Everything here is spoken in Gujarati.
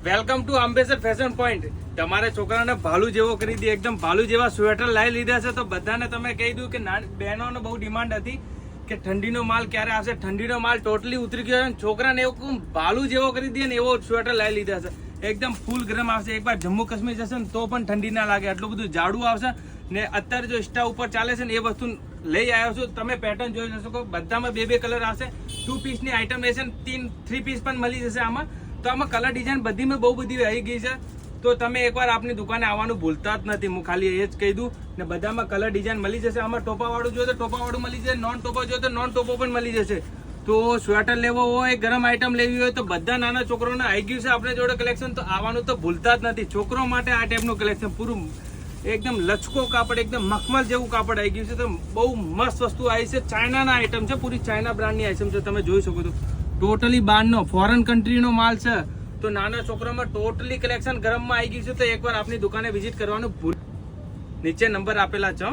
Welcome to Ambesar fashion point. તમારા છોકરાને ભાલુ જેવો કરી દે, એકદમ ભાલુ જેવા સ્વેટર લાવી લીધા છે. તો બધાને તમે કહી દઉં કે બહેનોને બહુ ડિમાન્ડ હતી કે ઠંડીનો માલ ક્યારે આવશે. ઠંડીનો માલ ટોટલી ઉતરી ગયો છે. છોકરાને એવું ભાલુ જેવો કરી દે ને એવો સ્વેટર લાવી લીધા છે. એકદમ ફૂલ ગરમ આવશે. એકવાર જમ્મુ કાશ્મીર જશે ને તો પણ ઠંડી ના લાગે, આટલું બધું જાડું આવશે. ને અત્યારે જો ઇન્સ્ટા ઉપર ચાલે છે ને એ વસ્તુ લઈ આવ્યો છું. તમે પેટર્ન જોઈ શકો, બધામાં બે કલર આવશે. 2 પીસની આઈટમ રહેશે, 3 પીસ પણ મળી જશે આમાં. તો આમાં કલર ડિઝાઇન બધીમાં બહુ બધી આવી ગઈ છે. તો તમે એકવાર આપની દુકાને આવવાનું ભૂલતા જ નથી. હું ખાલી એ જ કહી દઉં. ને બધામાં કલર ડિઝાઇન મળી જશે. આમાં ટોપાવાળું જોઈએ તો ટોપાવાળું મળી જશે, નોન ટોપા જોઈએ તો નોન ટોપો પણ મળી જશે. તો સ્વેટર લેવો હોય, ગરમ આઈટમ લેવી હોય તો બધા નાના છોકરોને આવી ગયું છે આપણે જોડે કલેક્શન. તો આવવાનું તો ભૂલતા જ નથી. છોકરો માટે આ ટાઈપનું કલેક્શન પૂરું એકદમ લચકો કાપડ, એકદમ મખમલ જેવું કાપડ આવી ગયું છે. તો બહુ મસ્ત વસ્તુ આવી છે. ચાઇનાના આઈટમ છે, પૂરી ચાઇના બ્રાન્ડની આઈટમ છે. તમે જોઈ શકો છો ટોટલી બહારનો ફોરેન કન્ટ્રીનો માલ છે. તો નાના છોકરામાં ટોટલી કલેક્શન ગરમમાં આવી ગયું છે. તો એકવાર આપની દુકાને વિઝિટ કરવાનું ભૂલ. નીચે નંબર આપેલા છે.